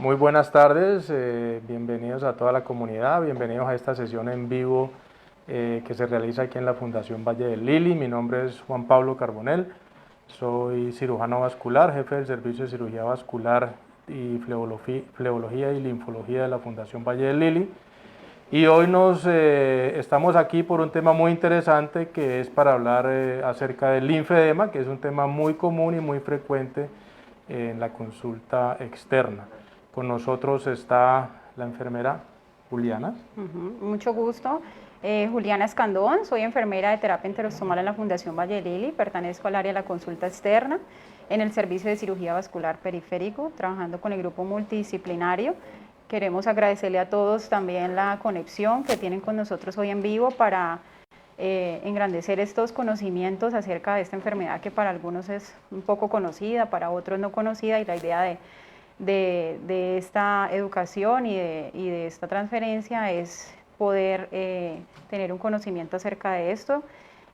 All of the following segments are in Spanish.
Muy buenas tardes, bienvenidos a toda la comunidad, bienvenidos a esta sesión en vivo que se realiza aquí en la Fundación Valle del Lili. Mi nombre es Juan Pablo Carbonell, soy cirujano vascular, jefe del Servicio de Cirugía Vascular y Flebología y Linfología de la Fundación Valle del Lili. Y hoy estamos aquí por un tema muy interesante que es para hablar acerca del linfedema, que es un tema muy común y muy frecuente en la consulta externa. Con nosotros está la enfermera Juliana. Mucho gusto. Juliana Escandón, soy enfermera de terapia enterostomal en la Fundación Valle del Lili, pertenezco al área de la consulta externa en el servicio de cirugía vascular periférico, trabajando con el grupo multidisciplinario. Queremos agradecerle a todos también la conexión que tienen con nosotros hoy en vivo para engrandecer estos conocimientos acerca de esta enfermedad que para algunos es un poco conocida, para otros no conocida, y la idea de esta educación y de esta transferencia es poder tener un conocimiento acerca de esto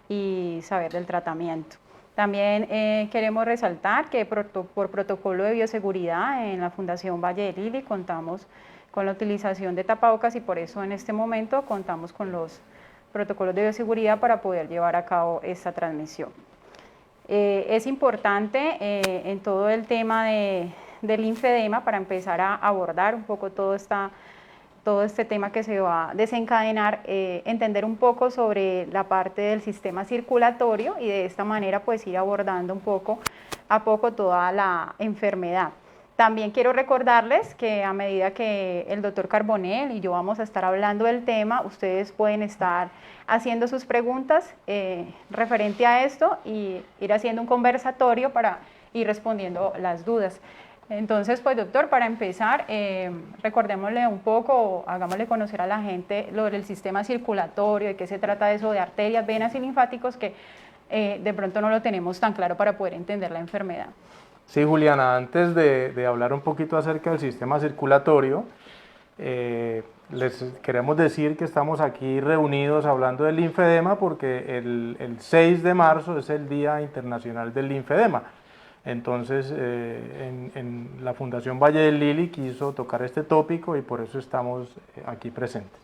y saber del tratamiento. También queremos resaltar que por protocolo de bioseguridad en la Fundación Valle del Lili contamos con la utilización de tapabocas y por eso en este momento contamos con los protocolos de bioseguridad para poder llevar a cabo esta transmisión. Es importante en todo el tema del linfedema, para empezar a abordar un poco todo este tema que se va a desencadenar, entender un poco sobre la parte del sistema circulatorio y de esta manera pues ir abordando un poco a poco toda la enfermedad. También quiero recordarles que a medida que el doctor Carbonell y yo vamos a estar hablando del tema, ustedes pueden estar haciendo sus preguntas referente a esto y ir haciendo un conversatorio para ir respondiendo las dudas. Entonces, pues doctor, para empezar, recordémosle un poco, hagámosle conocer a la gente lo del sistema circulatorio, de qué se trata eso de arterias, venas y linfáticos, que de pronto no lo tenemos tan claro para poder entender la enfermedad. Sí, Juliana, antes de hablar un poquito acerca del sistema circulatorio, les queremos decir que estamos aquí reunidos hablando del linfedema porque el 6 de marzo es el Día Internacional del Linfedema. Entonces, en la Fundación Valle del Lili quiso tocar este tópico y por eso estamos aquí presentes.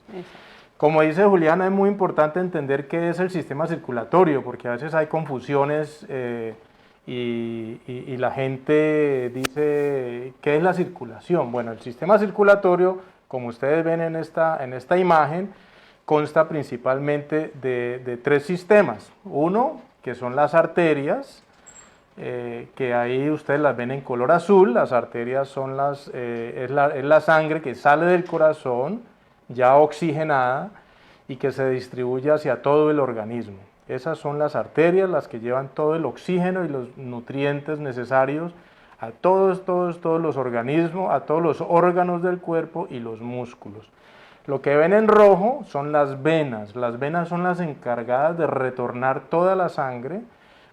Como dice Juliana, es muy importante entender qué es el sistema circulatorio, porque a veces hay confusiones y la gente dice, ¿qué es la circulación? Bueno, el sistema circulatorio, como ustedes ven en esta imagen, consta principalmente de tres sistemas. Uno, que son las arterias, que ahí ustedes las ven en color azul. Las arterias son es la sangre que sale del corazón, ya oxigenada, y que se distribuye hacia todo el organismo. Esas son las arterias, las que llevan todo el oxígeno y los nutrientes necesarios a todos los organismos, a todos los órganos del cuerpo y los músculos. Lo que ven en rojo son las venas. Las venas son las encargadas de retornar toda la sangre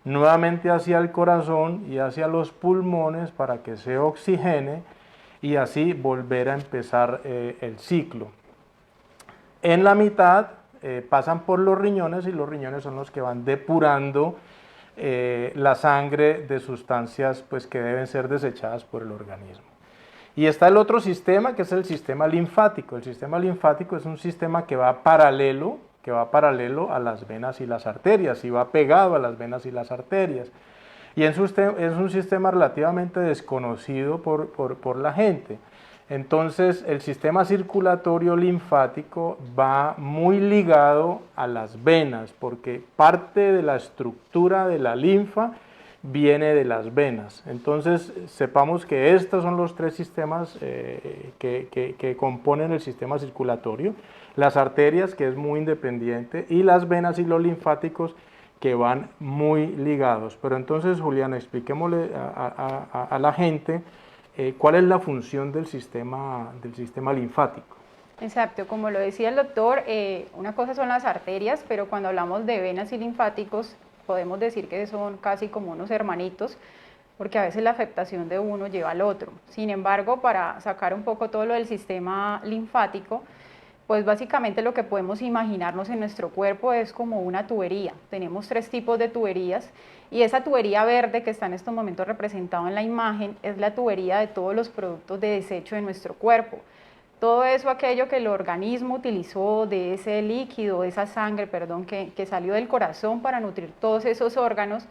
nuevamente hacia el corazón y hacia los pulmones para que se oxigene y así volver a empezar el ciclo. En la mitad pasan por los riñones y los riñones son los que van depurando la sangre de sustancias pues, que deben ser desechadas por el organismo. Y está el otro sistema, que es el sistema linfático. El sistema linfático es un sistema que va paralelo a las venas y las arterias, y va pegado a las venas y las arterias. Y es un sistema relativamente desconocido por la gente. Entonces, el sistema circulatorio linfático va muy ligado a las venas, porque parte de la estructura de la linfa viene de las venas. Entonces, sepamos que estos son los tres sistemas que componen el sistema circulatorio. Las arterias, que es muy independiente, y las venas y los linfáticos, que van muy ligados. Pero entonces, Juliana, expliquémosle a la gente cuál es la función del sistema linfático. Exacto, como lo decía el doctor, una cosa son las arterias, pero cuando hablamos de venas y linfáticos, podemos decir que son casi como unos hermanitos, porque a veces la afectación de uno lleva al otro. Sin embargo, para sacar un poco todo lo del sistema linfático, Pues básicamente lo que podemos imaginarnos en nuestro cuerpo es como una tubería. Tenemos 3 tipos de tuberías y esa tubería verde que está en estos momentos representado en la imagen es la tubería de todos los productos de desecho de nuestro cuerpo. Todo eso, aquello que el organismo utilizó de ese líquido, de esa sangre, perdón, que salió del corazón para nutrir todos esos órganos,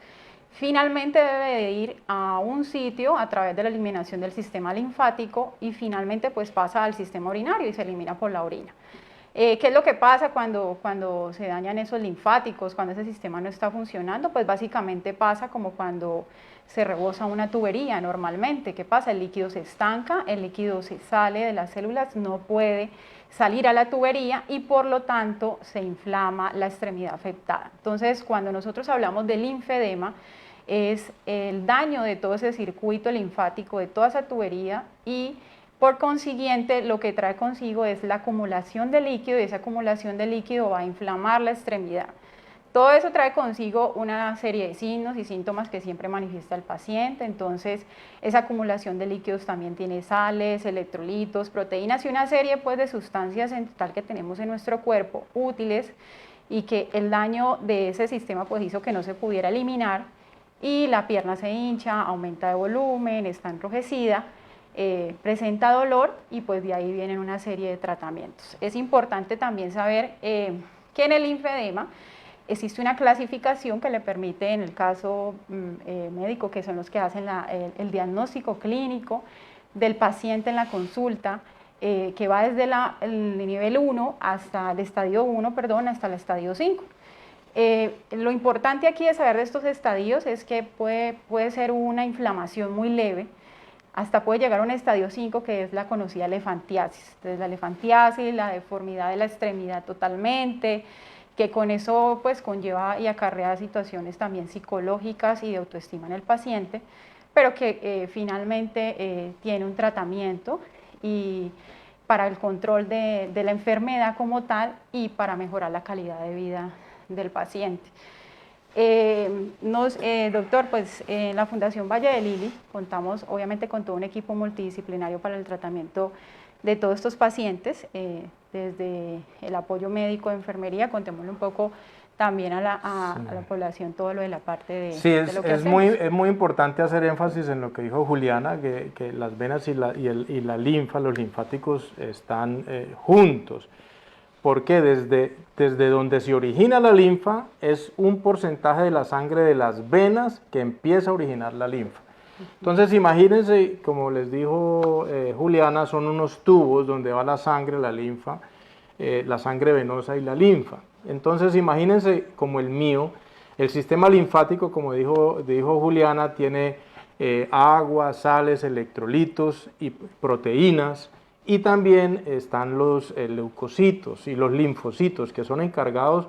finalmente debe de ir a un sitio a través de la eliminación del sistema linfático y finalmente pues pasa al sistema urinario y se elimina por la orina. ¿Qué es lo que pasa cuando se dañan esos linfáticos, cuando ese sistema no está funcionando? Pues básicamente pasa como cuando se rebosa una tubería normalmente. ¿Qué pasa? El líquido se estanca, el líquido se sale de las células, no puede salir a la tubería y por lo tanto se inflama la extremidad afectada. Entonces, cuando nosotros hablamos de linfedema, es el daño de todo ese circuito linfático, de toda esa tubería y por consiguiente lo que trae consigo es la acumulación de líquido y esa acumulación de líquido va a inflamar la extremidad. Todo eso trae consigo una serie de signos y síntomas que siempre manifiesta el paciente, entonces esa acumulación de líquidos también tiene sales, electrolitos, proteínas y una serie pues, de sustancias en total que tenemos en nuestro cuerpo útiles y que el daño de ese sistema pues, hizo que no se pudiera eliminar y la pierna se hincha, aumenta de volumen, está enrojecida, presenta dolor y pues de ahí vienen una serie de tratamientos. Es importante también saber que en el linfedema existe una clasificación que le permite en el caso médico, que son los que hacen el diagnóstico clínico del paciente en la consulta, que va desde el nivel 1 hasta el estadio 1, perdón, hasta el estadio 5. Lo importante aquí de saber de estos estadios es que puede ser una inflamación muy leve, hasta puede llegar a un estadio 5 que es la conocida elefantiasis. Entonces la elefantiasis, la deformidad de la extremidad totalmente, que con eso pues conlleva y acarrea situaciones también psicológicas y de autoestima en el paciente, pero que finalmente tiene un tratamiento y para el control de la enfermedad como tal y para mejorar la calidad de vida del paciente. Doctor, pues en la Fundación Valle de Lili contamos obviamente con todo un equipo multidisciplinario para el tratamiento de todos estos pacientes, desde el apoyo médico de enfermería, contémosle un poco también a la población todo lo de la parte de, sí, de lo que es muy importante hacer énfasis en lo que dijo Juliana, que las venas y la linfa, los linfáticos están juntos. Porque desde donde se origina la linfa es un porcentaje de la sangre de las venas que empieza a originar la linfa. Entonces imagínense, como les dijo Juliana, son unos tubos donde va la sangre, la linfa, la sangre venosa y la linfa. Entonces imagínense como el mío, el sistema linfático, como dijo Juliana, tiene agua, sales, electrolitos y proteínas. Y también están los leucocitos y los linfocitos, que son encargados,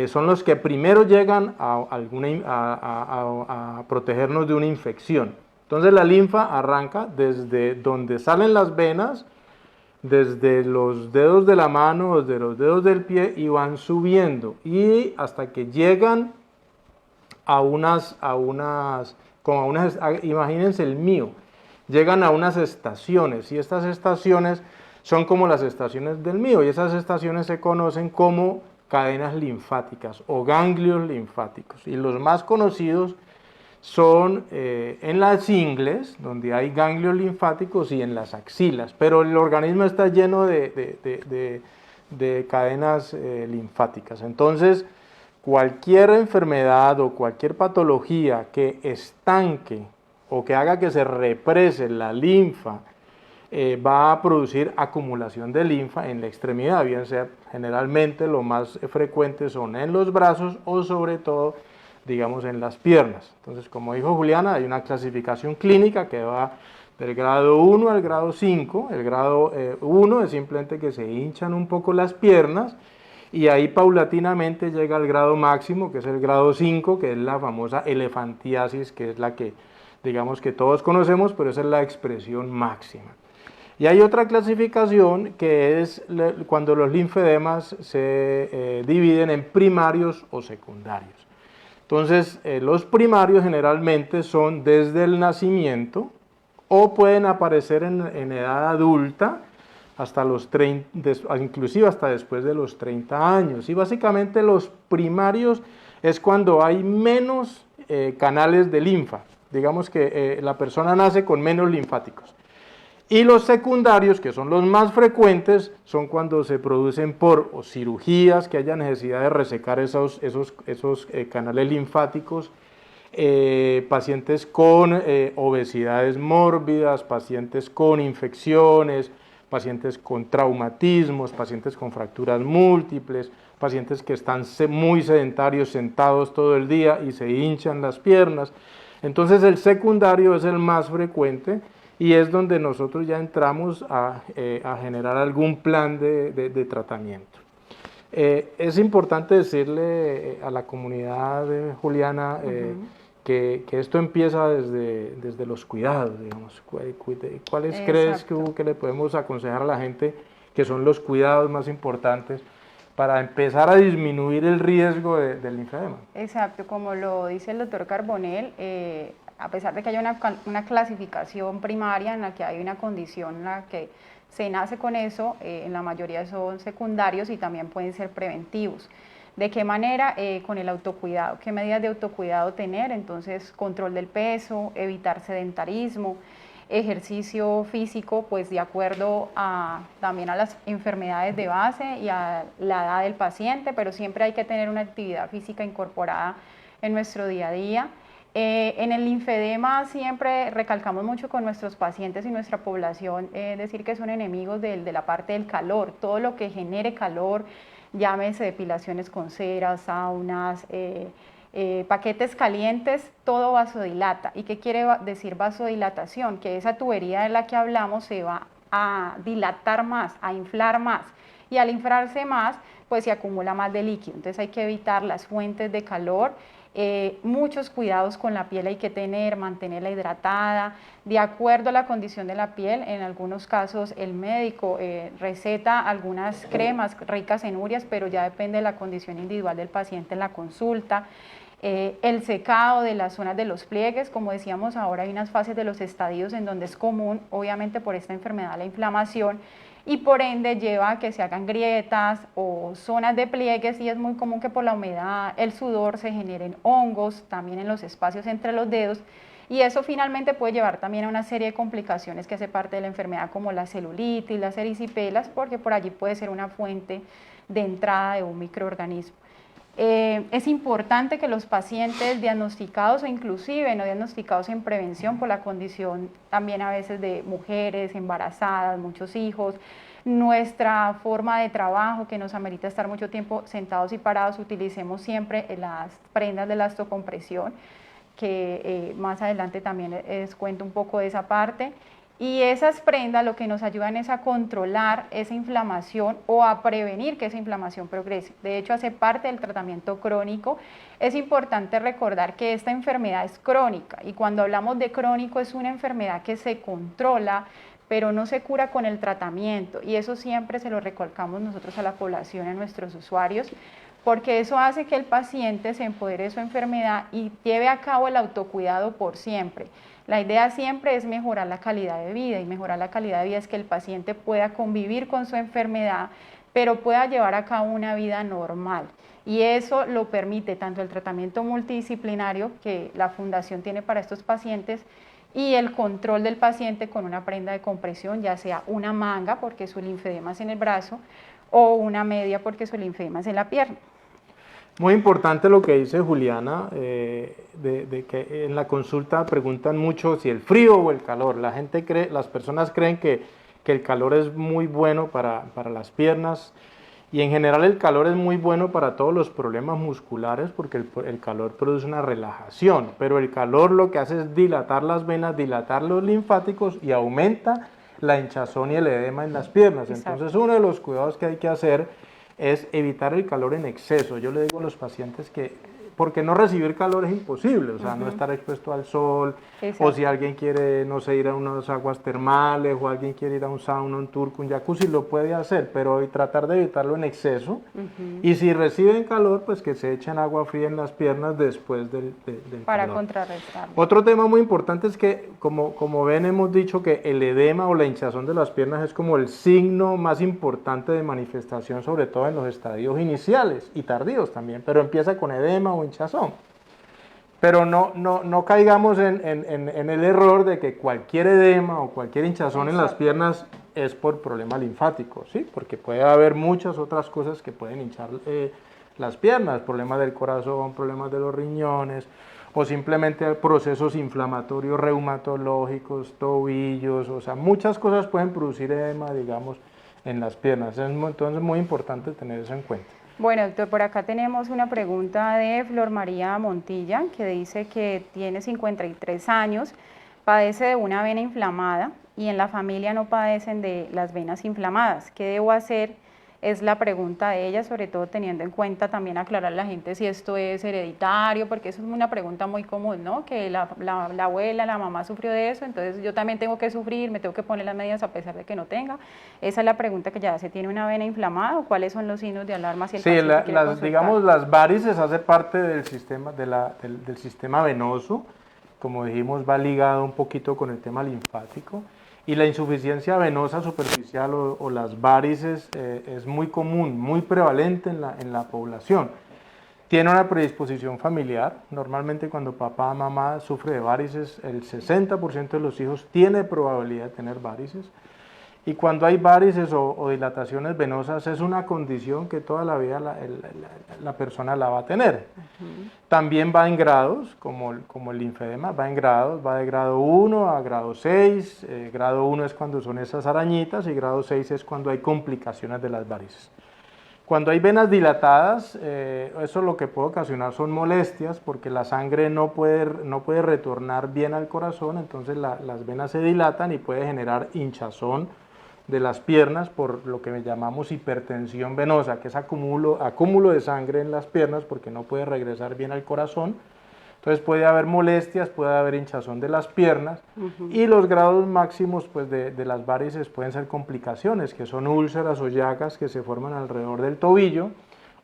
son los que primero llegan a protegernos de una infección. Entonces la linfa arranca desde donde salen las venas, desde los dedos de la mano, desde los dedos del pie, y van subiendo y hasta que llegan imagínense el mío, llegan a unas estaciones y estas estaciones son como las estaciones del mío y esas estaciones se conocen como cadenas linfáticas o ganglios linfáticos y los más conocidos son en las ingles, donde hay ganglios linfáticos, y en las axilas, pero el organismo está lleno de cadenas linfáticas. Entonces cualquier enfermedad o cualquier patología que estanque o que haga que se represe la linfa, va a producir acumulación de linfa en la extremidad, bien sea generalmente lo más frecuente son en los brazos o sobre todo, digamos, en las piernas. Entonces, como dijo Juliana, hay una clasificación clínica que va del grado 1 al grado 5. El grado 1 es simplemente que se hinchan un poco las piernas y ahí paulatinamente llega al grado máximo, que es el grado 5, que es la famosa elefantiasis, que es la que digamos que todos conocemos, pero esa es la expresión máxima. Y hay otra clasificación que es cuando los linfedemas se dividen en primarios o secundarios. Entonces, los primarios generalmente son desde el nacimiento o pueden aparecer en edad adulta, hasta los 30, inclusive hasta después de los 30 años. Y básicamente los primarios es cuando hay menos canales de linfa, digamos que la persona nace con menos linfáticos. Y los secundarios, que son los más frecuentes, son cuando se producen por cirugías, que haya necesidad de resecar esos canales linfáticos, pacientes con obesidades mórbidas, pacientes con infecciones, pacientes con traumatismos, pacientes con fracturas múltiples, pacientes que están muy sedentarios, sentados todo el día y se hinchan las piernas. Entonces el secundario es el más frecuente y es donde nosotros ya entramos a generar algún plan de tratamiento. Es importante decirle a la comunidad Juliana que esto empieza desde los cuidados, digamos. ¿Cuáles crees que le podemos aconsejar a la gente que son los cuidados más importantes para empezar a disminuir el riesgo del linfedema? Exacto, como lo dice el doctor Carbonell, a pesar de que haya una clasificación primaria en la que hay una condición en la que se nace con eso, en la mayoría son secundarios y también pueden ser preventivos. ¿De qué manera? Con el autocuidado. ¿Qué medidas de autocuidado tener? Entonces, control del peso, evitar sedentarismo, ejercicio físico, pues de acuerdo también a las enfermedades de base y a la edad del paciente, pero siempre hay que tener una actividad física incorporada en nuestro día a día. En el linfedema siempre recalcamos mucho con nuestros pacientes y nuestra población, decir que son enemigos de la parte del calor, todo lo que genere calor, llámese depilaciones con cera, saunas, paquetes calientes, todo vasodilata. ¿Y qué quiere decir vasodilatación? Que esa tubería de la que hablamos se va a dilatar más, a inflar más. Y al inflarse más, pues se acumula más de líquido. Entonces hay que evitar las fuentes de calor. Muchos cuidados con la piel hay que tener, mantenerla hidratada, de acuerdo a la condición de la piel. En algunos casos el médico receta algunas cremas ricas en urias, pero ya depende de la condición individual del paciente en la consulta. El secado de las zonas de los pliegues, como decíamos, ahora hay unas fases de los estadios en donde es común, obviamente por esta enfermedad, la inflamación, y por ende lleva a que se hagan grietas o zonas de pliegues, y es muy común que por la humedad, el sudor, se generen hongos también en los espacios entre los dedos, y eso finalmente puede llevar también a una serie de complicaciones que hace parte de la enfermedad, como la celulitis, las erisipelas, porque por allí puede ser una fuente de entrada de un microorganismo. Es importante que los pacientes diagnosticados o inclusive no diagnosticados en prevención por la condición también a veces de mujeres embarazadas, muchos hijos, nuestra forma de trabajo que nos amerita estar mucho tiempo sentados y parados, utilicemos siempre las prendas de elastocompresión, que más adelante también les cuento un poco de esa parte. Y esas prendas lo que nos ayudan es a controlar esa inflamación o a prevenir que esa inflamación progrese. De hecho, hace parte del tratamiento crónico. Es importante recordar que esta enfermedad es crónica, y cuando hablamos de crónico es una enfermedad que se controla, pero no se cura con el tratamiento, y eso siempre se lo recalcamos nosotros a la población, a nuestros usuarios, porque eso hace que el paciente se empodere de su enfermedad y lleve a cabo el autocuidado por siempre. La idea siempre es mejorar la calidad de vida, y mejorar la calidad de vida es que el paciente pueda convivir con su enfermedad, pero pueda llevar a cabo una vida normal. Y eso lo permite tanto el tratamiento multidisciplinario que la Fundación tiene para estos pacientes, y el control del paciente con una prenda de compresión, ya sea una manga porque su linfedema es en el brazo, o una media porque su linfedema es en la pierna. Muy importante lo que dice Juliana, de que en la consulta preguntan mucho si el frío o el calor. Las personas creen que el calor es muy bueno para las piernas, y en general el calor es muy bueno para todos los problemas musculares, porque el calor produce una relajación, pero el calor lo que hace es dilatar las venas, dilatar los linfáticos, y aumenta la hinchazón y el edema en las piernas. Exacto. Entonces uno de los cuidados que hay que hacer es evitar el calor en exceso. Yo le digo a los pacientes que porque no recibir calor es imposible, o sea, no estar expuesto al sol, o si alguien quiere, no sé, ir a unas aguas termales, o alguien quiere ir a un sauna, un turco, un jacuzzi, lo puede hacer, pero tratar de evitarlo en exceso, y si reciben calor, pues que se echen agua fría en las piernas después del para calor. contrarrestarlo. Otro tema muy importante es que, como ven, hemos dicho que el edema o la hinchazón de las piernas es como el signo más importante de manifestación, sobre todo en los estadios iniciales y tardíos también, pero empieza con edema o hinchazón. Pero no caigamos en el error de que cualquier edema o cualquier hinchazón en las piernas es por problema linfático, ¿sí? Porque puede haber muchas otras cosas que pueden hinchar las piernas, problemas del corazón, problemas de los riñones, o simplemente procesos inflamatorios reumatológicos, tobillos, o sea, muchas cosas pueden producir edema, digamos, en las piernas. Entonces es muy importante tener eso en cuenta. Bueno, doctor, por acá tenemos una pregunta de Flor María Montilla, que dice que tiene 53 años, padece de una vena inflamada y en la familia no padecen de las venas inflamadas. ¿Qué debo hacer? Es la pregunta de ella, sobre todo teniendo en cuenta también aclarar a la gente si esto es hereditario, porque eso es una pregunta muy común, ¿no? Que la abuela, la mamá sufrió de eso, entonces yo también tengo que sufrir, me tengo que poner las medidas a pesar de que no tenga. Esa es la pregunta que ya hace. ¿Tiene una vena inflamada o cuáles son los signos de alarma si el paciente quiere consultar? Digamos, las varices hacen parte del sistema, del sistema venoso, como dijimos, va ligado un poquito con el tema linfático. Y la insuficiencia venosa superficial o las varices es muy común, muy prevalente en la población. Tiene una predisposición familiar. Normalmente cuando papá o mamá sufre de varices, el 60% de los hijos tiene probabilidad de tener varices. Y cuando hay varices o dilataciones venosas es una condición que toda la vida la persona la va a tener. También va en grados, como el linfedema, va en grados, va de grado 1 a grado 6. Grado 1 es cuando son esas arañitas y grado 6 es cuando hay complicaciones de las varices. Cuando hay venas dilatadas, eso lo que puede ocasionar son molestias porque la sangre no puede retornar bien al corazón, entonces las venas se dilatan y puede generar hinchazón de las piernas por lo que llamamos hipertensión venosa, que es acúmulo de sangre en las piernas porque no puede regresar bien al corazón. Entonces puede haber molestias, puede haber hinchazón de las piernas y los grados máximos pues, de las varices pueden ser complicaciones, que son úlceras o llagas que se forman alrededor del tobillo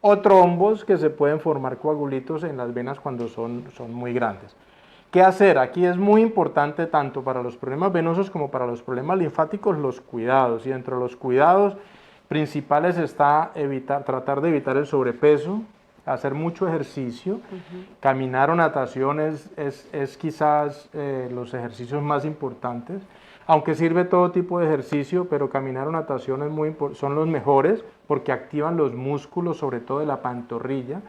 o trombos que se pueden formar coagulitos en las venas cuando son muy grandes. ¿Qué hacer? Aquí es muy importante tanto para los problemas venosos como para los problemas linfáticos los cuidados, y dentro de los cuidados principales está tratar de evitar el sobrepeso, hacer mucho ejercicio, caminar o natación es quizás los ejercicios más importantes, aunque sirve todo tipo de ejercicio, pero caminar o natación son los mejores porque activan los músculos, sobre todo de la pantorrilla.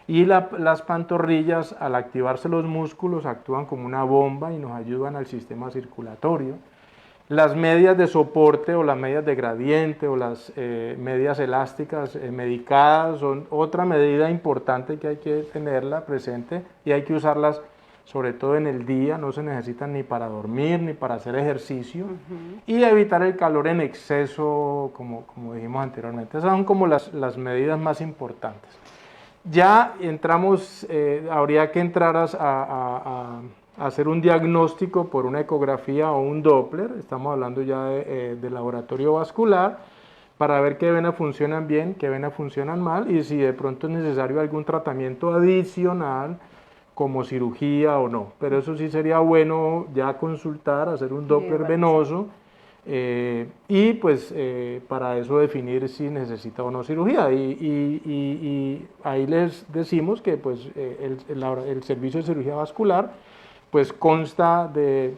Y las pantorrillas, al activarse los músculos, actúan como una bomba y nos ayudan al sistema circulatorio. Las medias de soporte o las medias de gradiente o las medias elásticas medicadas son otra medida importante que hay que tenerla presente y hay que usarlas sobre todo en el día, no se necesitan ni para dormir ni para hacer ejercicio y evitar el calor en exceso, como dijimos anteriormente. Esas son como las medidas más importantes. Ya entramos, habría que entrar a hacer un diagnóstico por una ecografía o un Doppler, estamos hablando ya de laboratorio vascular, para ver qué venas funcionan bien, qué venas funcionan mal y si de pronto es necesario algún tratamiento adicional como cirugía o no. Pero eso sí sería bueno ya consultar, hacer un Doppler venoso. Y pues para eso definir si necesita o no cirugía y ahí les decimos que pues el servicio de cirugía vascular pues consta de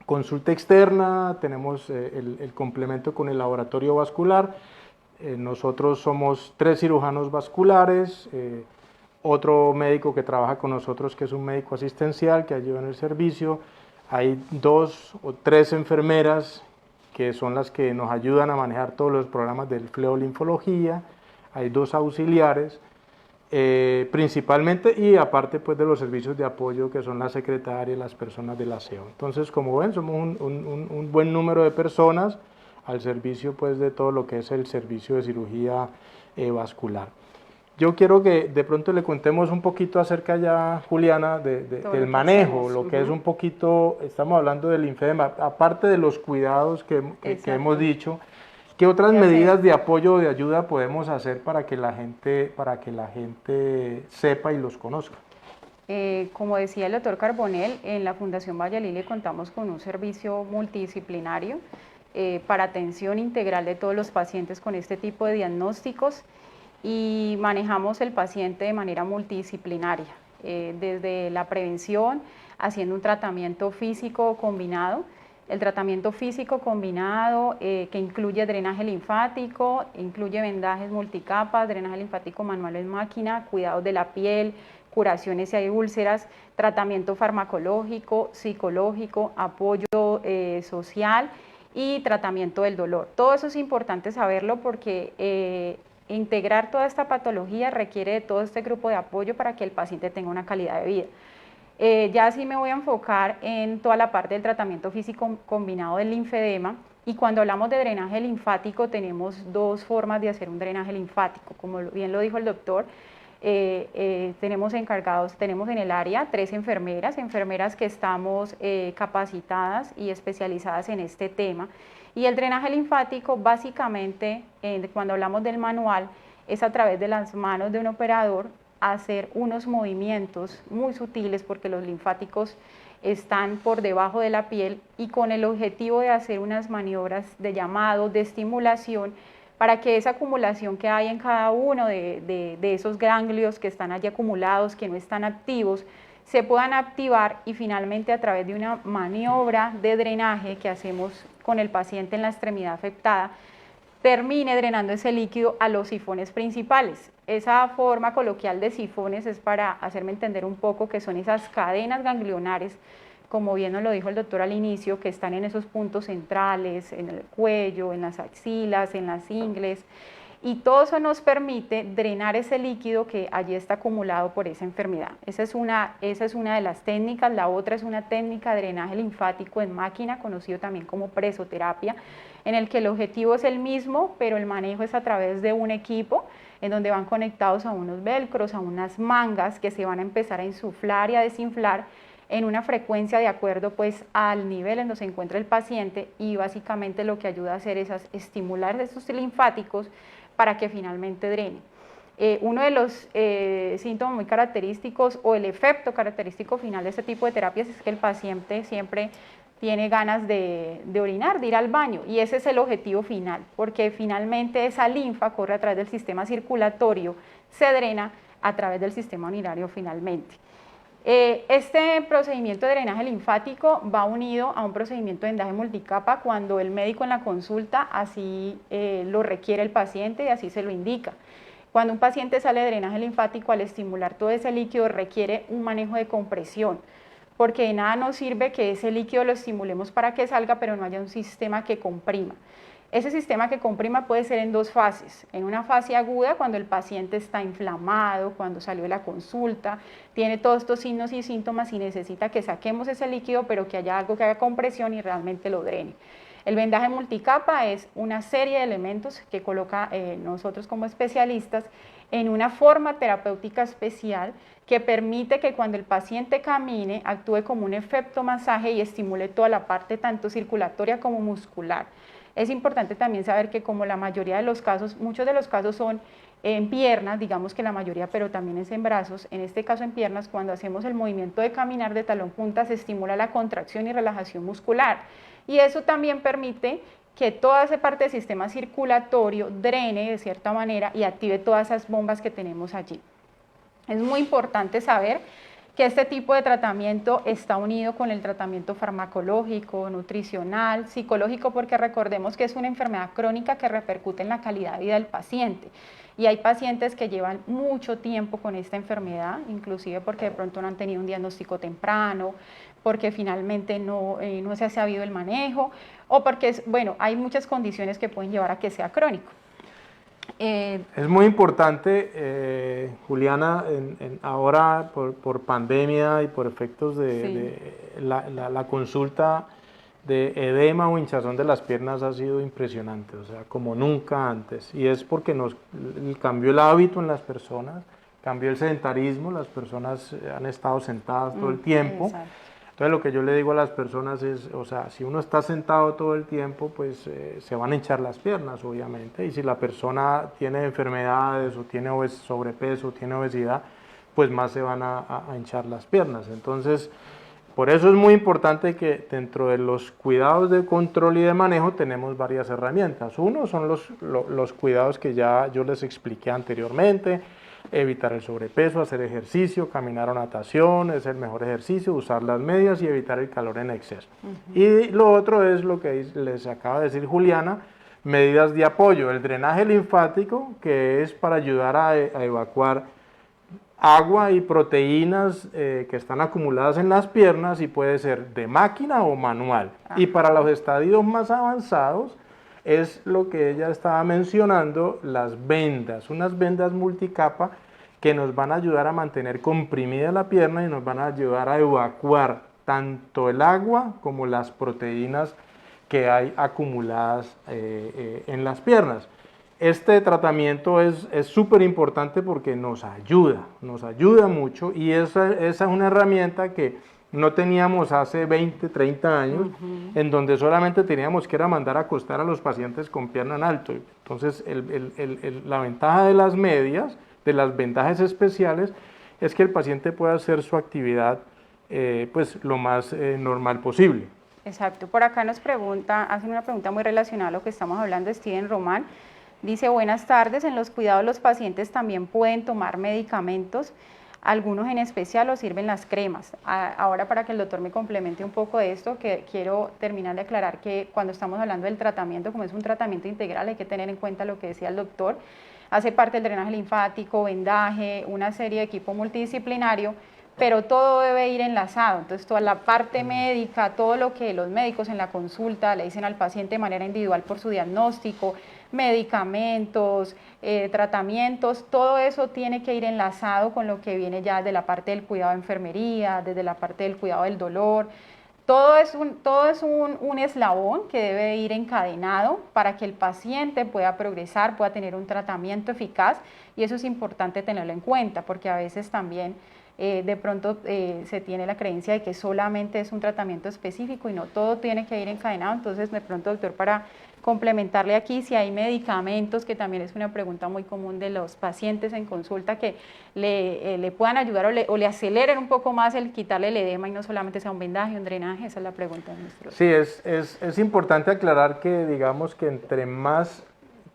consulta externa, tenemos el complemento con el laboratorio vascular, nosotros somos 3 cirujanos vasculares, otro médico que trabaja con nosotros que es un médico asistencial que ayuda en el servicio, hay 2 o 3 enfermeras que son las que nos ayudan a manejar todos los programas del fleolinfología, hay 2 auxiliares, principalmente, y aparte pues de los servicios de apoyo que son la secretaria y las personas del aseo. Entonces, como ven, somos un buen número de personas al servicio pues de todo lo que es el servicio de cirugía vascular. yo quiero que de pronto le contemos un poquito acerca ya, Juliana, del manejo, lo que es un poquito, estamos hablando del linfedema, aparte de los cuidados que hemos dicho, ¿qué otras medidas de apoyo o de ayuda podemos hacer para que la gente sepa y los conozca? Como decía el doctor Carbonell, en la Fundación Valle Lili contamos con un servicio multidisciplinario para atención integral de todos los pacientes con este tipo de diagnósticos y manejamos el paciente de manera multidisciplinaria, desde la prevención, haciendo un tratamiento físico combinado. El tratamiento físico combinado que incluye drenaje linfático, incluye vendajes multicapas, drenaje linfático manual en máquina, cuidados de la piel, curaciones si hay úlceras, tratamiento farmacológico, psicológico, apoyo social y tratamiento del dolor. Todo eso es importante saberlo porque integrar toda esta patología requiere de todo este grupo de apoyo para que el paciente tenga una calidad de vida. Ya sí me voy a enfocar en toda la parte del tratamiento físico combinado del linfedema, y cuando hablamos de drenaje linfático tenemos dos formas de hacer un drenaje linfático. Como bien lo dijo el doctor, tenemos en el área 3 enfermeras que estamos capacitadas y especializadas en este tema. Y el drenaje linfático básicamente, cuando hablamos del manual, es a través de las manos de un operador hacer unos movimientos muy sutiles porque los linfáticos están por debajo de la piel, y con el objetivo de hacer unas maniobras de llamado, de estimulación, para que esa acumulación que hay en cada uno de esos ganglios que están allí acumulados, que no están activos, se puedan activar y finalmente a través de una maniobra de drenaje que hacemos con el paciente en la extremidad afectada, termine drenando ese líquido a los sifones principales. Esa forma coloquial de sifones es para hacerme entender un poco que son esas cadenas ganglionares, como bien nos lo dijo el doctor al inicio, que están en esos puntos centrales, en el cuello, en las axilas, en las ingles, y todo eso nos permite drenar ese líquido que allí está acumulado por esa enfermedad. Esa es una de las técnicas. La otra es una técnica de drenaje linfático en máquina, conocido también como presoterapia, en el que el objetivo es el mismo, pero el manejo es a través de un equipo en donde van conectados a unos velcros, a unas mangas que se van a empezar a insuflar y a desinflar en una frecuencia de acuerdo pues al nivel en donde se encuentra el paciente, y básicamente lo que ayuda a hacer es estimular estos linfáticos para que finalmente drene. Uno de los síntomas muy característicos o el efecto característico final de este tipo de terapias es que el paciente siempre tiene ganas de orinar, de ir al baño, y ese es el objetivo final, porque finalmente esa linfa corre a través del sistema circulatorio, se drena a través del sistema urinario finalmente. Este procedimiento de drenaje linfático va unido a un procedimiento de vendaje multicapa cuando el médico en la consulta así lo requiere el paciente y así se lo indica. Cuando un paciente sale de drenaje linfático, al estimular todo ese líquido requiere un manejo de compresión, porque de nada nos sirve que ese líquido lo estimulemos para que salga, pero no haya un sistema que comprima. Ese sistema que comprima puede ser en dos fases. En una fase aguda, cuando el paciente está inflamado, cuando salió de la consulta, tiene todos estos signos y síntomas y necesita que saquemos ese líquido, pero que haya algo que haga compresión y realmente lo drene. El vendaje multicapa es una serie de elementos que coloca nosotros como especialistas en una forma terapéutica especial que permite que cuando el paciente camine actúe como un efecto masaje y estimule toda la parte tanto circulatoria como muscular. Es importante también saber que como la mayoría de los casos, muchos de los casos son en piernas, digamos que la mayoría, pero también es en brazos, en este caso en piernas, cuando hacemos el movimiento de caminar de talón punta se estimula la contracción y relajación muscular, y eso también permite que toda esa parte del sistema circulatorio drene de cierta manera y active todas esas bombas que tenemos allí. Es muy importante saber que este tipo de tratamiento está unido con el tratamiento farmacológico, nutricional, psicológico, porque recordemos que es una enfermedad crónica que repercute en la calidad de vida del paciente. Y hay pacientes que llevan mucho tiempo con esta enfermedad, inclusive porque de pronto no han tenido un diagnóstico temprano, porque finalmente no se ha sabido el manejo, o porque, bueno, hay muchas condiciones que pueden llevar a que sea crónico. Es muy importante, Juliana, ahora por pandemia y por efectos de la consulta, de edema o hinchazón de las piernas ha sido impresionante, o sea, como nunca antes. Y es porque cambió el hábito en las personas, cambió el sedentarismo, las personas han estado sentadas todo el tiempo. Exacto. Entonces lo que yo le digo a las personas es, o sea, si uno está sentado todo el tiempo, pues se van a hinchar las piernas, obviamente. Y si la persona tiene enfermedades o tiene sobrepeso, tiene obesidad, pues más se van a hinchar las piernas. Entonces, por eso es muy importante que dentro de los cuidados de control y de manejo tenemos varias herramientas. Uno son los cuidados que ya yo les expliqué anteriormente: evitar el sobrepeso, hacer ejercicio, caminar o natación, es el mejor ejercicio, usar las medias y evitar el calor en exceso. Y lo otro es lo que les acaba de decir Juliana, medidas de apoyo, el drenaje linfático, que es para ayudar a evacuar agua y proteínas que están acumuladas en las piernas, y puede ser de máquina o manual. Y para los estadios más avanzados es lo que ella estaba mencionando, las vendas, unas vendas multicapa que nos van a ayudar a mantener comprimida la pierna y nos van a ayudar a evacuar tanto el agua como las proteínas que hay acumuladas en las piernas. Este tratamiento es súper importante porque nos ayuda mucho, y esa es una herramienta que no teníamos hace 20, 30 años, en donde solamente teníamos que mandar a acostar a los pacientes con pierna en alto. Entonces, la ventaja de las medias, de las vendajes especiales, es que el paciente pueda hacer su actividad pues lo más normal posible. Exacto. Por acá hacen una pregunta muy relacionada a lo que estamos hablando, Steven Román. Dice: buenas tardes, en los cuidados los pacientes también pueden tomar medicamentos, algunos en especial, o sirven las cremas. Ahora, para que el doctor me complemente un poco de esto, que quiero terminar de aclarar que cuando estamos hablando del tratamiento, como es un tratamiento integral, hay que tener en cuenta lo que decía el doctor. Hace parte el drenaje linfático, vendaje, una serie de equipo multidisciplinario, pero todo debe ir enlazado. Entonces, toda la parte médica, todo lo que los médicos en la consulta le dicen al paciente de manera individual por su diagnóstico, medicamentos, tratamientos, todo eso tiene que ir enlazado con lo que viene ya de la parte del cuidado de enfermería, desde la parte del cuidado del dolor. Todo es un eslabón que debe ir encadenado para que el paciente pueda progresar, pueda tener un tratamiento eficaz, y eso es importante tenerlo en cuenta, porque a veces también de pronto se tiene la creencia de que solamente es un tratamiento específico y no, todo tiene que ir encadenado. Entonces, de pronto, doctor, para complementarle aquí, si hay medicamentos, que también es una pregunta muy común de los pacientes en consulta, que le puedan ayudar o le aceleren un poco más el quitarle el edema y no solamente sea un vendaje, un drenaje. Esa es la pregunta de nuestro. Sí, es importante aclarar que, digamos, que entre más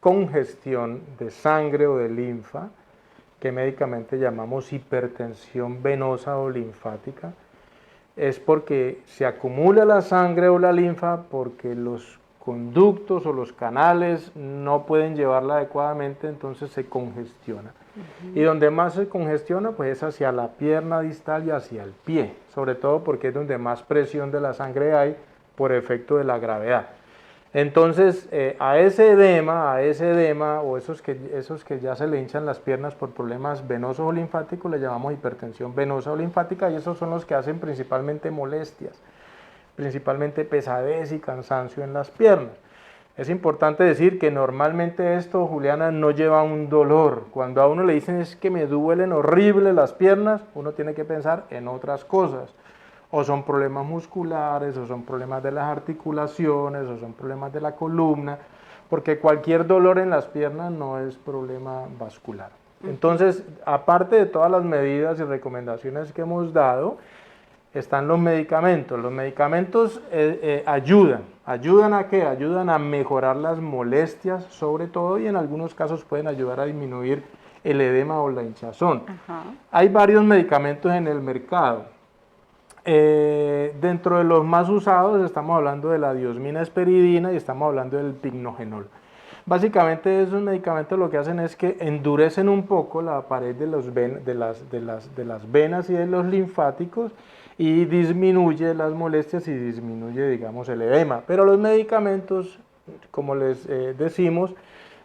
congestión de sangre o de linfa, que médicamente llamamos hipertensión venosa o linfática, es porque se acumula la sangre o la linfa porque los conductos o los canales no pueden llevarla adecuadamente, entonces se congestiona. Y donde más se congestiona, pues es hacia la pierna distal y hacia el pie, sobre todo porque es donde más presión de la sangre hay por efecto de la gravedad. Entonces, a ese edema o esos que ya se le hinchan las piernas por problemas venosos o linfáticos, le llamamos hipertensión venosa o linfática, y esos son los que hacen principalmente molestias, principalmente pesadez y cansancio en las piernas. Es importante decir que normalmente esto, Juliana, no lleva un dolor. Cuando a uno le dicen es que me duelen horrible las piernas, uno tiene que pensar en otras cosas. O son problemas musculares, o son problemas de las articulaciones, o son problemas de la columna, porque cualquier dolor en las piernas no es problema vascular. Entonces, aparte de todas las medidas y recomendaciones que hemos dado, están los medicamentos. Los medicamentos ¿ayudan a qué? Ayudan a mejorar las molestias, sobre todo, y en algunos casos pueden ayudar a disminuir el edema o la hinchazón. Hay varios medicamentos en el mercado. Dentro de los más usados estamos hablando de la diosmina esperidina y estamos hablando del pignogenol. Básicamente esos medicamentos lo que hacen es que endurecen un poco la pared de las venas y de los linfáticos, y disminuye las molestias y disminuye, digamos, el edema. Pero los medicamentos, como les decimos,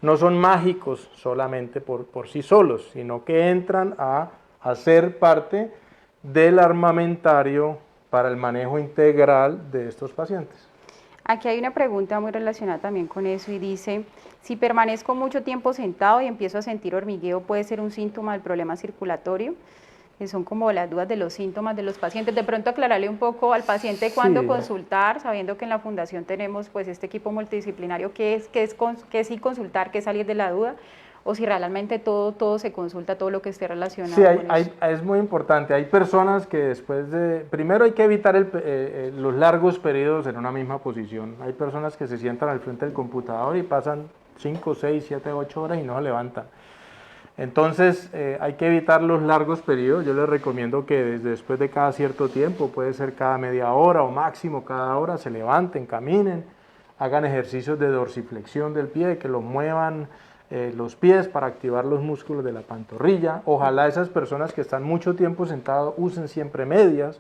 no son mágicos solamente por sí solos, sino que entran a ser parte del armamentario para el manejo integral de estos pacientes. Aquí hay una pregunta muy relacionada también con eso y dice, si permanezco mucho tiempo sentado y empiezo a sentir hormigueo, ¿puede ser un síntoma del problema circulatorio? Que son como las dudas de los síntomas de los pacientes. De pronto aclararle un poco al paciente cuándo consultar, sabiendo que en la fundación tenemos pues este equipo multidisciplinario que es sí consultar, que es salir de la duda, o si realmente todo se consulta, todo lo que esté relacionado con eso. Es muy importante. Hay personas que después de... Primero hay que evitar los largos periodos en una misma posición. Hay personas que se sientan al frente del computador y pasan 5, 6, 7, 8 horas y no se levantan. Entonces hay que evitar los largos periodos. Yo les recomiendo que después de cada cierto tiempo, puede ser cada media hora o máximo cada hora, se levanten, caminen, hagan ejercicios de dorsiflexión del pie, que lo muevan los pies para activar los músculos de la pantorrilla. Ojalá esas personas que están mucho tiempo sentados usen siempre medias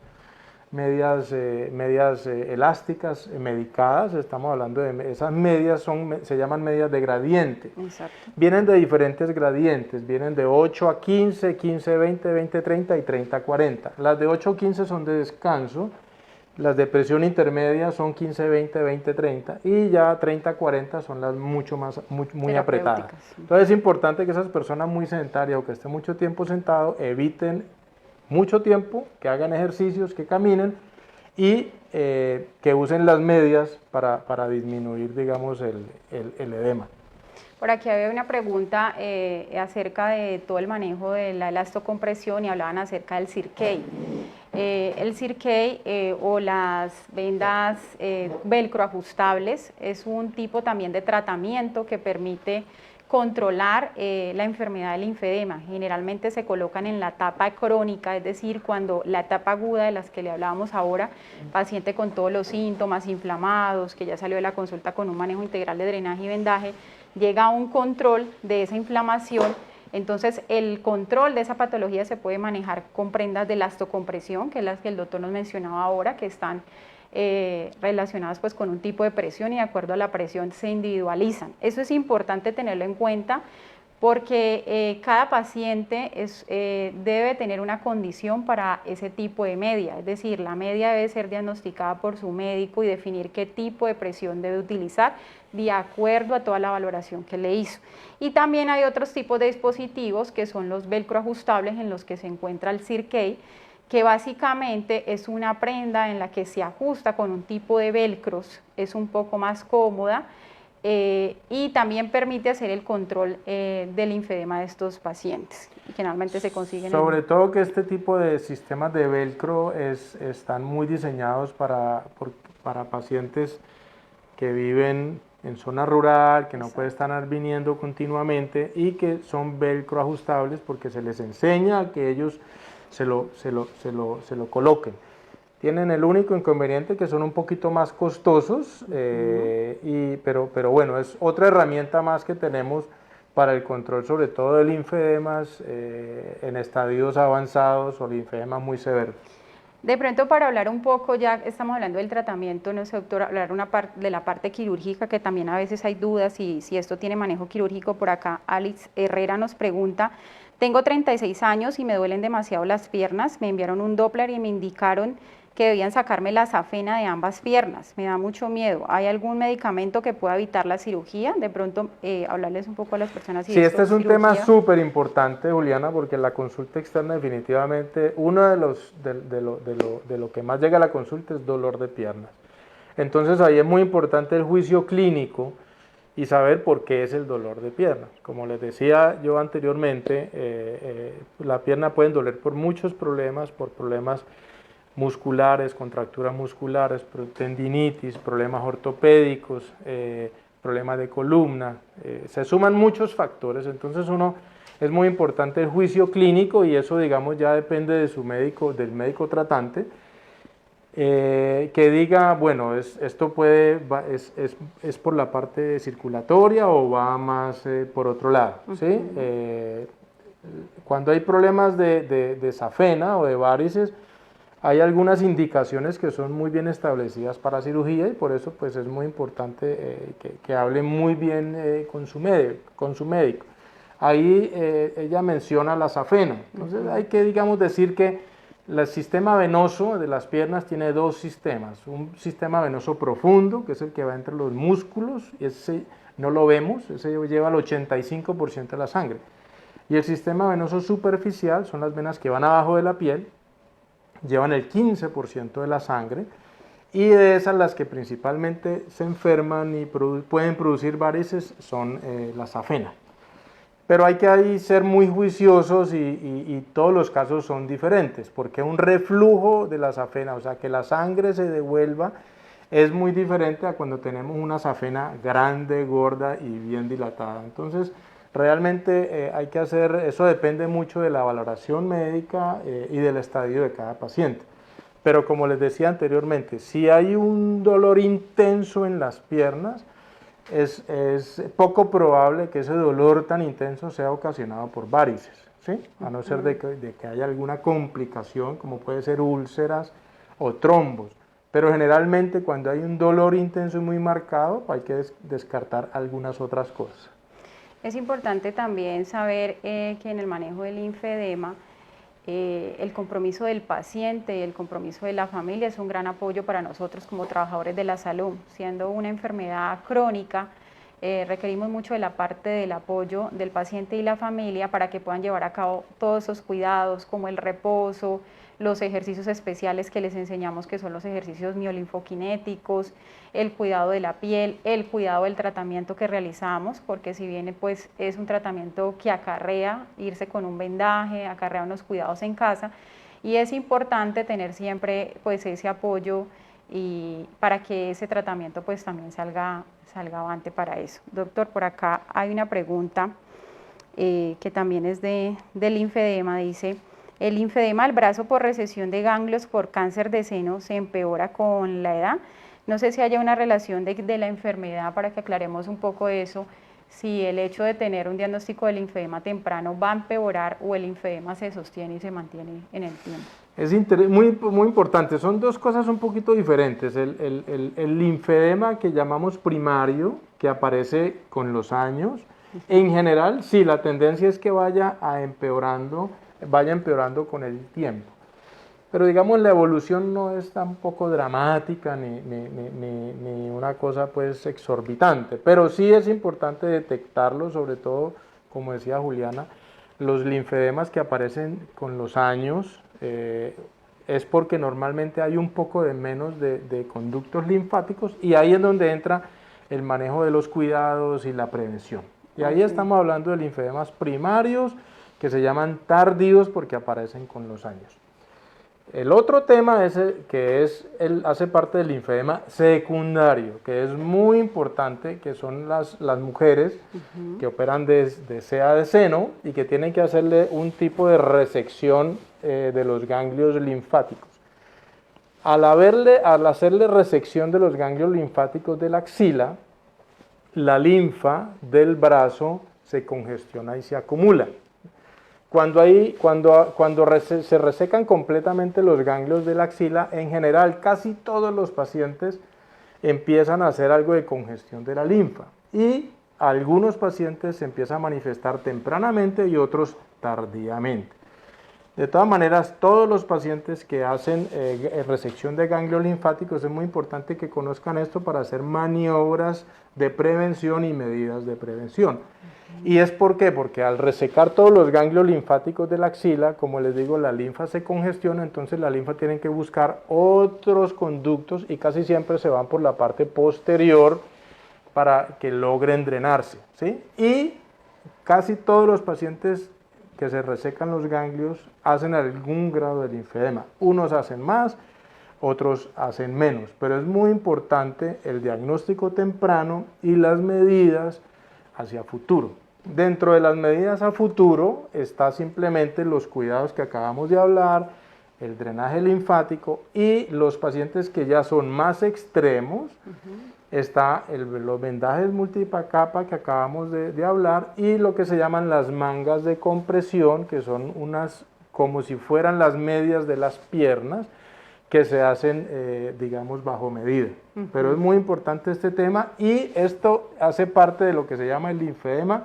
elásticas, medicadas. Estamos hablando de esas medias, se llaman medias de gradiente. Exacto. Vienen de diferentes gradientes, vienen de 8 a 15, 15, 20, 20, 30 y 30, 40. Las de 8 a 15 son de descanso. Las de presión intermedia son 15, 20, 20, 30 y ya 30, 40 son las muy apretadas. Entonces es importante que esas personas muy sedentarias o que estén mucho tiempo sentados eviten mucho tiempo, que hagan ejercicios, que caminen y que usen las medias para disminuir, digamos, el edema. Por aquí había una pregunta acerca de todo el manejo de la elastocompresión y hablaban acerca del Cirkey. El Cirkey o las vendas velcro ajustables es un tipo también de tratamiento que permite controlar la enfermedad del linfedema. Generalmente se colocan en la etapa crónica, es decir, cuando la etapa aguda de las que le hablábamos ahora, paciente con todos los síntomas inflamados, que ya salió de la consulta con un manejo integral de drenaje y vendaje, llega a un control de esa inflamación. Entonces el control de esa patología se puede manejar con prendas de elastocompresión, que es las que el doctor nos mencionaba ahora, que están relacionadas pues con un tipo de presión y de acuerdo a la presión se individualizan. Eso es importante tenerlo en cuenta porque cada paciente debe tener una condición para ese tipo de media, es decir, la media debe ser diagnosticada por su médico y definir qué tipo de presión debe utilizar de acuerdo a toda la valoración que le hizo. Y también hay otros tipos de dispositivos que son los velcro ajustables en los que se encuentra el Cirkey, que básicamente es una prenda en la que se ajusta con un tipo de velcros, es un poco más cómoda y también permite hacer el control del linfedema de estos pacientes, y generalmente se consiguen. Sobre todo que este tipo de sistemas de velcro están muy diseñados para pacientes que viven en zona rural, que no pueden estar viniendo continuamente y que son velcro ajustables porque se les enseña a que ellos se lo coloquen. Tienen el único inconveniente que son un poquito más costosos, pero bueno, es otra herramienta más que tenemos para el control sobre todo de linfedemas en estadios avanzados o linfedemas muy severos. De pronto para hablar un poco, ya estamos hablando del tratamiento, no sé doctor, hablar de la parte quirúrgica, que también a veces hay dudas si esto tiene manejo quirúrgico. Por acá Alex Herrera nos pregunta, tengo 36 años y me duelen demasiado las piernas, me enviaron un Doppler y me indicaron que debían sacarme la safena de ambas piernas, me da mucho miedo. ¿Hay algún medicamento que pueda evitar la cirugía? De pronto hablarles un poco a las personas. Sí, este es un tema súper importante, Juliana, porque la consulta externa definitivamente, uno de lo que más llega a la consulta es dolor de piernas. Entonces ahí es muy importante el juicio clínico y saber por qué es el dolor de piernas. Como les decía yo anteriormente, la pierna pueden doler por muchos problemas, por problemas musculares, contracturas musculares, tendinitis, problemas ortopédicos, problemas de columna, se suman muchos factores. Entonces es muy importante el juicio clínico y eso, digamos, ya depende de su médico, del médico tratante, que diga, bueno, esto es por la parte circulatoria o va más por otro lado, ¿sí? Cuando hay problemas de safena o de varices, hay algunas indicaciones que son muy bien establecidas para cirugía y por eso pues es muy importante que hable muy bien con su médico. Ahí ella menciona la safena, entonces hay que, digamos, decir que El sistema venoso de las piernas tiene dos sistemas, un sistema venoso profundo, que es el que va entre los músculos, y ese no lo vemos, ese lleva el 85% de la sangre. Y el sistema venoso superficial son las venas que van abajo de la piel, llevan el 15% de la sangre, y de esas las que principalmente se enferman y pueden producir varices son las afenas. Pero hay que ahí ser muy juiciosos y todos los casos son diferentes, porque un reflujo de las afenas, o sea, que la sangre se devuelva, es muy diferente a cuando tenemos una safena grande, gorda y bien dilatada. Entonces, realmente hay que hacer, eso depende mucho de la valoración médica y del estadio de cada paciente. Pero como les decía anteriormente, si hay un dolor intenso en las piernas, es poco probable que ese dolor tan intenso sea ocasionado por varices, ¿sí? A no ser de que haya alguna complicación, como puede ser úlceras o trombos. Pero generalmente cuando hay un dolor intenso y muy marcado, hay que descartar algunas otras cosas. Es importante también saber que en el manejo del linfedema, el compromiso del paciente y el compromiso de la familia es un gran apoyo para nosotros como trabajadores de la salud. Siendo una enfermedad crónica, requerimos mucho de la parte del apoyo del paciente y la familia para que puedan llevar a cabo todos esos cuidados como el reposo, los ejercicios especiales que les enseñamos, que son los ejercicios miolinfoquinéticos, el cuidado de la piel, el cuidado del tratamiento que realizamos, porque si bien pues, es un tratamiento que acarrea irse con un vendaje, acarrea unos cuidados en casa, y es importante tener siempre pues, ese apoyo y para que ese tratamiento pues, también salga avante para eso. Doctor, por acá hay una pregunta que también es del linfedema, dice: ¿el linfedema del brazo por recesión de ganglios por cáncer de seno se empeora con la edad? No sé si haya una relación de la enfermedad, para que aclaremos un poco eso, si el hecho de tener un diagnóstico de linfedema temprano va a empeorar o el linfedema se sostiene y se mantiene en el tiempo. Es muy importante, son dos cosas un poquito diferentes. El linfedema que llamamos primario, que aparece con los años, en general sí, la tendencia es que vaya empeorando con el tiempo. Pero digamos la evolución no es tampoco dramática ni una cosa pues exorbitante, pero sí es importante detectarlo, sobre todo, como decía Juliana, los linfedemas que aparecen con los años, es porque normalmente hay un poco de menos de conductos linfáticos, y ahí es donde entra el manejo de los cuidados y la prevención. Y ahí estamos hablando de linfedemas primarios, que se llaman tardíos porque aparecen con los años. El otro tema hace parte del linfedema secundario, que es muy importante, que son las mujeres que operan de CEA de seno y que tienen que hacerle un tipo de resección de los ganglios linfáticos. Al hacerle resección de los ganglios linfáticos de la axila, la linfa del brazo se congestiona y se acumula. Cuando se resecan completamente los ganglios de la axila, en general casi todos los pacientes empiezan a hacer algo de congestión de la linfa, y algunos pacientes se empiezan a manifestar tempranamente y otros tardíamente. De todas maneras, todos los pacientes que hacen resección de ganglios linfáticos, es muy importante que conozcan esto para hacer maniobras de prevención y medidas de prevención. ¿Y es por qué? Porque al resecar todos los ganglios linfáticos de la axila, como les digo, la linfa se congestiona, entonces la linfa tiene que buscar otros conductos y casi siempre se van por la parte posterior para que logren drenarse, ¿sí? Y casi todos los pacientes que se resecan los ganglios hacen algún grado de linfedema. Unos hacen más, otros hacen menos, pero es muy importante el diagnóstico temprano y las medidas hacia futuro. Dentro de las medidas a futuro está simplemente los cuidados que acabamos de hablar, el drenaje linfático, y los pacientes que ya son más extremos, está los vendajes multicapa que acabamos de hablar, y lo que se llaman las mangas de compresión, que son unas como si fueran las medias de las piernas, que se hacen, digamos, bajo medida. Pero es muy importante este tema, y esto hace parte de lo que se llama el linfedema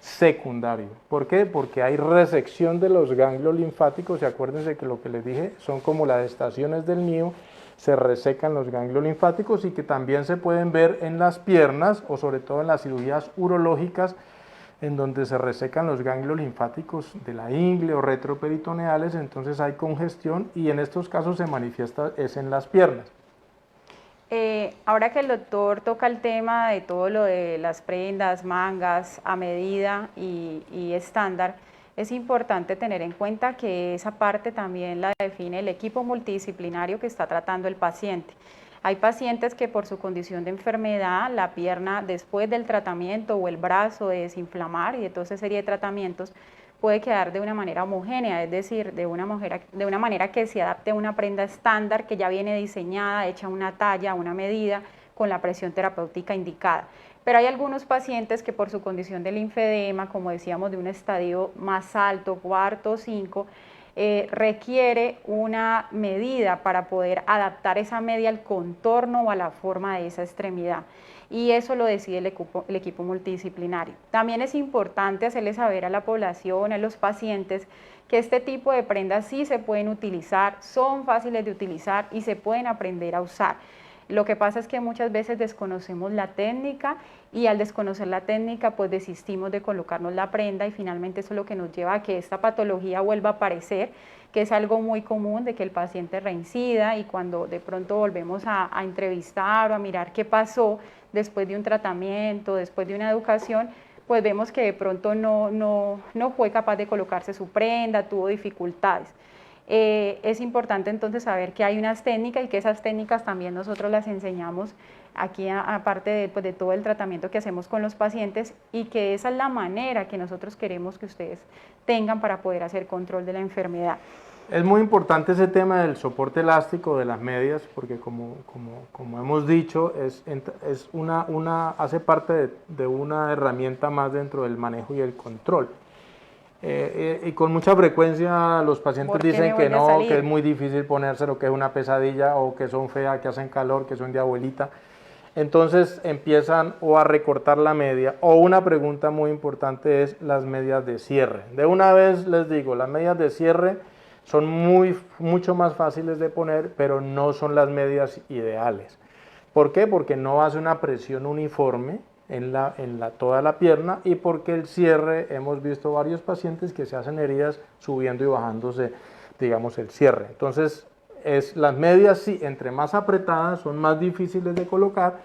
secundario. ¿Por qué? Porque hay resección de los ganglios linfáticos, y acuérdense que lo que les dije son como las estaciones del NIO, se resecan los ganglios linfáticos y que también se pueden ver en las piernas o sobre todo en las cirugías urológicas, en donde se resecan los ganglios linfáticos de la ingle o retroperitoneales, entonces hay congestión y en estos casos se manifiesta es en las piernas. Ahora que el doctor toca el tema de todo lo de las prendas, mangas, a medida y estándar, es importante tener en cuenta que esa parte también la define el equipo multidisciplinario que está tratando el paciente. Hay pacientes que por su condición de enfermedad, la pierna después del tratamiento o el brazo de desinflamar y de toda esa serie de tratamientos puede quedar de una manera homogénea, es decir, de una manera que se adapte a una prenda estándar que ya viene diseñada, hecha una talla, una medida, con la presión terapéutica indicada. Pero hay algunos pacientes que por su condición de linfedema, como decíamos, de un estadio más alto, 4 o 5, requiere una medida para poder adaptar esa media al contorno o a la forma de esa extremidad. Y eso lo decide el equipo multidisciplinario. También es importante hacerle saber a la población, a los pacientes, que este tipo de prendas sí se pueden utilizar, son fáciles de utilizar y se pueden aprender a usar. Lo que pasa es que muchas veces desconocemos la técnica y al desconocer la técnica pues desistimos de colocarnos la prenda y finalmente eso es lo que nos lleva a que esta patología vuelva a aparecer, que es algo muy común de que el paciente reincida y cuando de pronto volvemos a entrevistar o a mirar qué pasó después de un tratamiento, después de una educación, pues vemos que de pronto no fue capaz de colocarse su prenda, tuvo dificultades. Es importante entonces saber que hay unas técnicas y que esas técnicas también nosotros las enseñamos aquí aparte de todo el tratamiento que hacemos con los pacientes y que esa es la manera que nosotros queremos que ustedes tengan para poder hacer control de la enfermedad. Es muy importante ese tema del soporte elástico de las medias porque como hemos dicho hace parte de una herramienta más dentro del manejo y el control. Y con mucha frecuencia los pacientes dicen que no, que es muy difícil ponérselo, que es una pesadilla o que son feas, que hacen calor, que son de abuelita. Entonces empiezan o a recortar la media o una pregunta muy importante es las medias de cierre. De una vez les digo, las medias de cierre son mucho más fáciles de poner, pero no son las medias ideales. ¿Por qué? Porque no hace una presión uniforme en toda la pierna y porque el cierre, hemos visto varios pacientes que se hacen heridas subiendo y bajándose, digamos, el cierre. Entonces, las medias sí, entre más apretadas son más difíciles de colocar,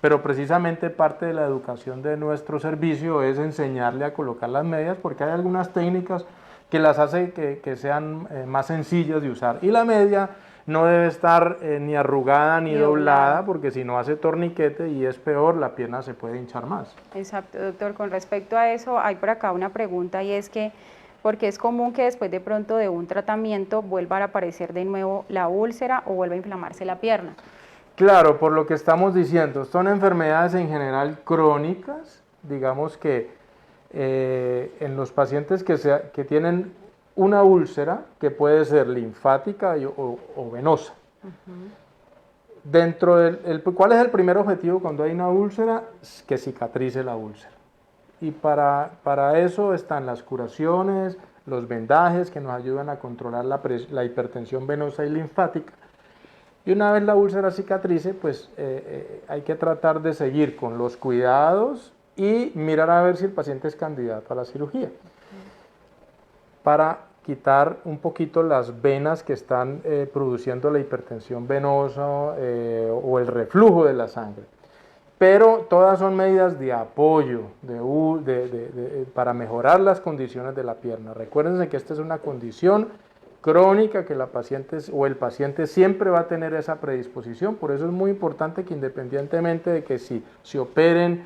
pero precisamente parte de la educación de nuestro servicio es enseñarle a colocar las medias porque hay algunas técnicas que las hace que sean más sencillas de usar. Y la media no debe estar ni arrugada ni doblada, porque si no hace torniquete y es peor, la pierna se puede hinchar más. Exacto, doctor. Con respecto a eso, hay por acá una pregunta y es que, porque es común que después de pronto de un tratamiento vuelva a aparecer de nuevo la úlcera o vuelva a inflamarse la pierna. Claro, por lo que estamos diciendo, son enfermedades en general crónicas, digamos que en los pacientes que tienen una úlcera, que puede ser linfática o venosa. ¿Cuál es el primer objetivo cuando hay una úlcera? Que cicatrice la úlcera. Y para eso están las curaciones, los vendajes que nos ayudan a controlar la hipertensión venosa y linfática. Y una vez la úlcera cicatrice, pues hay que tratar de seguir con los cuidados y mirar a ver si el paciente es candidato a la cirugía. Para quitar un poquito las venas que están produciendo la hipertensión venosa o el reflujo de la sangre. Pero todas son medidas de apoyo para mejorar las condiciones de la pierna. Recuérdense que esta es una condición crónica que la paciente o el paciente siempre va a tener esa predisposición. Por eso es muy importante que independientemente de que si se operen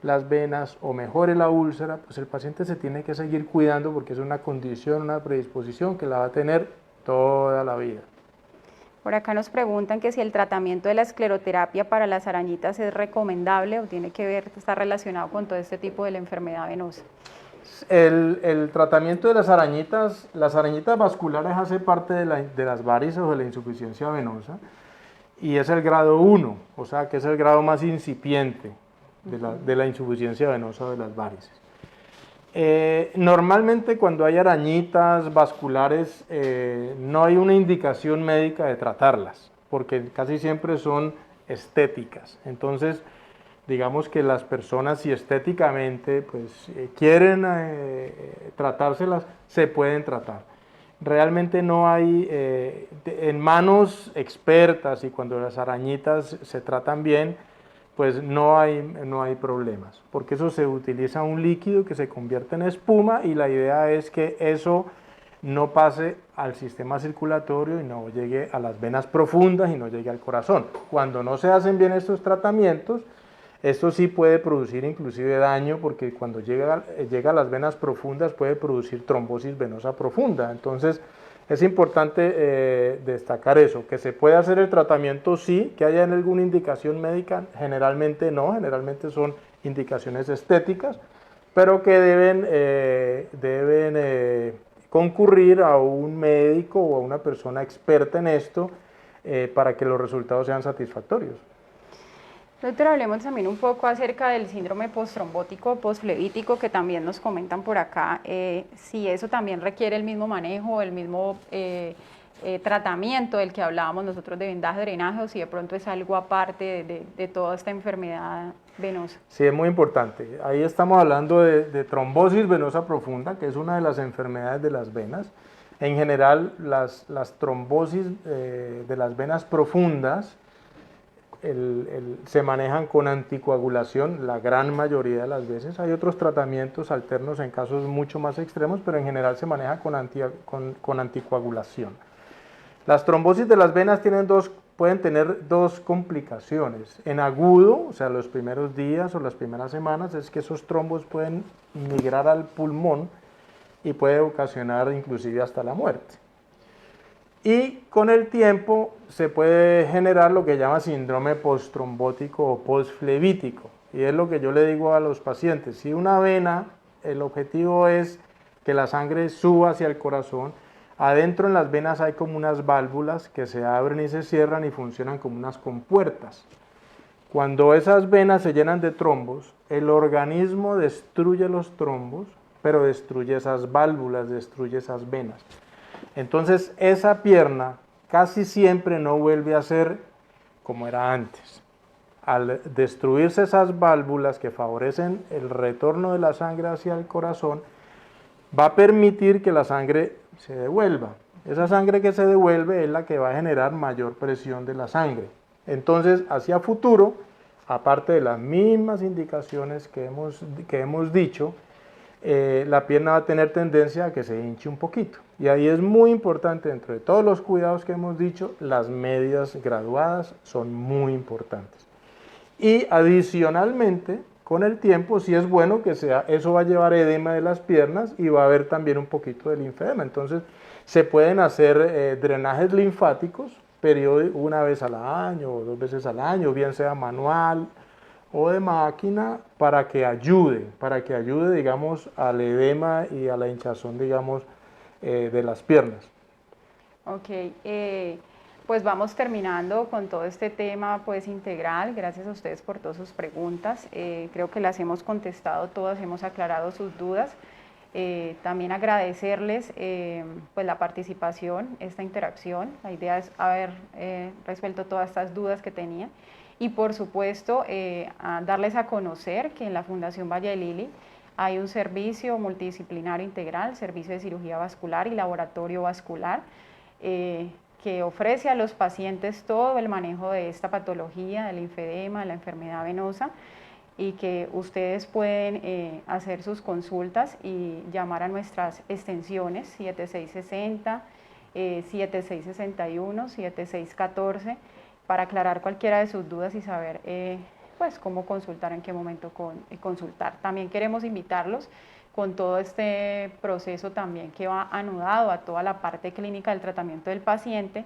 las venas o mejore la úlcera, pues el paciente se tiene que seguir cuidando porque es una condición, una predisposición que la va a tener toda la vida. Por acá nos preguntan que si el tratamiento de la escleroterapia para las arañitas es recomendable o tiene que ver, está relacionado con todo este tipo de la enfermedad venosa. El tratamiento de las arañitas vasculares hace parte de las varices o de la insuficiencia venosa y es el grado 1, o sea que es el grado más incipiente de la insuficiencia venosa de las varices. Normalmente cuando hay arañitas vasculares no hay una indicación médica de tratarlas, porque casi siempre son estéticas. Entonces, digamos que las personas si estéticamente pues, quieren tratárselas, se pueden tratar. Realmente no hay, en manos expertas y cuando las arañitas se tratan bien, pues no hay problemas, porque eso se utiliza un líquido que se convierte en espuma y la idea es que eso no pase al sistema circulatorio y no llegue a las venas profundas y no llegue al corazón. Cuando no se hacen bien estos tratamientos, esto sí puede producir inclusive daño porque cuando llega a las venas profundas puede producir trombosis venosa profunda. Entonces es importante destacar eso, que se puede hacer el tratamiento sí, que haya alguna indicación médica, generalmente no, generalmente son indicaciones estéticas, pero que deben concurrir a un médico o a una persona experta en esto para que los resultados sean satisfactorios. Doctor, hablemos también un poco acerca del síndrome postrombótico, posflevítico, que también nos comentan por acá, si eso también requiere el mismo manejo, el mismo tratamiento del que hablábamos nosotros de vendaje, drenaje, o si de pronto es algo aparte de toda esta enfermedad venosa. Sí, es muy importante. Ahí estamos hablando de trombosis venosa profunda, que es una de las enfermedades de las venas. En general, las trombosis de las venas profundas se manejan con anticoagulación la gran mayoría de las veces. Hay otros tratamientos alternos en casos mucho más extremos, pero en general se maneja con anticoagulación. Las trombosis de las venas pueden tener dos complicaciones. En agudo, o sea, los primeros días o las primeras semanas, es que esos trombos pueden migrar al pulmón y puede ocasionar inclusive hasta la muerte. Y con el tiempo se puede generar lo que llama síndrome postrombótico o posflevítico. Y es lo que yo le digo a los pacientes. Si una vena, el objetivo es que la sangre suba hacia el corazón, adentro en las venas hay como unas válvulas que se abren y se cierran y funcionan como unas compuertas. Cuando esas venas se llenan de trombos, el organismo destruye los trombos, pero destruye esas válvulas, destruye esas venas. Entonces esa pierna casi siempre no vuelve a ser como era antes. Al destruirse esas válvulas que favorecen el retorno de la sangre hacia el corazón, va a permitir que la sangre se devuelva. Esa sangre que se devuelve es la que va a generar mayor presión de la sangre. Entonces, hacia futuro, aparte de las mismas indicaciones que hemos dicho, la pierna va a tener tendencia a que se hinche un poquito. Y ahí es muy importante, dentro de todos los cuidados que hemos dicho, las medias graduadas son muy importantes. Y adicionalmente, con el tiempo, sí es bueno que eso va a llevar edema de las piernas y va a haber también un poquito de linfedema. Entonces, se pueden hacer drenajes linfáticos una vez al año o 2 veces al año, bien sea manual o de máquina, para que ayude, digamos, al edema y a la hinchazón, digamos, de las piernas. Ok, pues vamos terminando con todo este tema pues integral. Gracias a ustedes por todas sus preguntas. Creo que las hemos contestado todas, hemos aclarado sus dudas. También agradecerles pues la participación, esta interacción. La idea es haber resuelto todas estas dudas que tenían. Y por supuesto, darles a conocer que en la Fundación Valle del Lili hay un servicio multidisciplinario integral, servicio de cirugía vascular y laboratorio vascular, que ofrece a los pacientes todo el manejo de esta patología, del linfedema, de la enfermedad venosa, y que ustedes pueden hacer sus consultas y llamar a nuestras extensiones 7660, 7661, 7614, para aclarar cualquiera de sus dudas y saber pues cómo consultar, en qué momento consultar. También queremos invitarlos con todo este proceso también que va anudado a toda la parte clínica del tratamiento del paciente,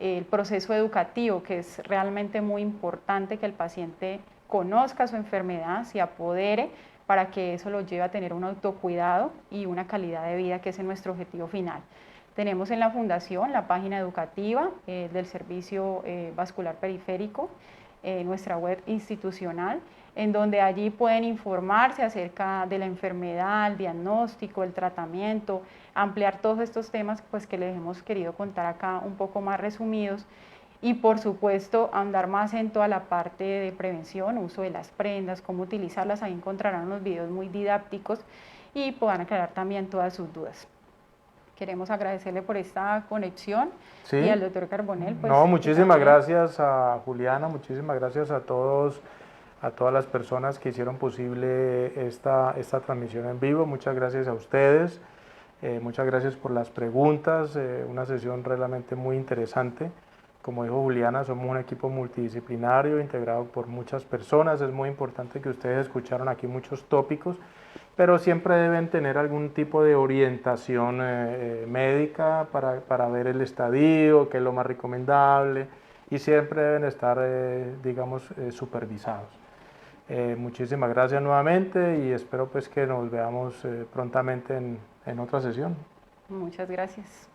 el proceso educativo, que es realmente muy importante que el paciente conozca su enfermedad, se apodere, para que eso lo lleve a tener un autocuidado y una calidad de vida, que es nuestro objetivo final. Tenemos en la Fundación la página educativa del Servicio Vascular Periférico, nuestra web institucional, en donde allí pueden informarse acerca de la enfermedad, el diagnóstico, el tratamiento, ampliar todos estos temas pues, que les hemos querido contar acá un poco más resumidos. Y por supuesto, andar más en toda la parte de prevención, uso de las prendas, cómo utilizarlas. Ahí encontrarán unos videos muy didácticos y puedan aclarar también todas sus dudas. Queremos agradecerle por esta conexión Sí. y al doctor Carbonell. Pues, no, muchísimas gracias a Juliana, muchísimas gracias a todas las personas que hicieron posible esta transmisión en vivo. Muchas gracias a ustedes, muchas gracias por las preguntas, una sesión realmente muy interesante. Como dijo Juliana, somos un equipo multidisciplinario integrado por muchas personas. Es muy importante que ustedes escucharon aquí muchos tópicos, pero siempre deben tener algún tipo de orientación médica para ver el estadio, qué es lo más recomendable, y siempre deben estar, digamos, supervisados. Muchísimas gracias nuevamente y espero pues que nos veamos prontamente en otra sesión. Muchas gracias.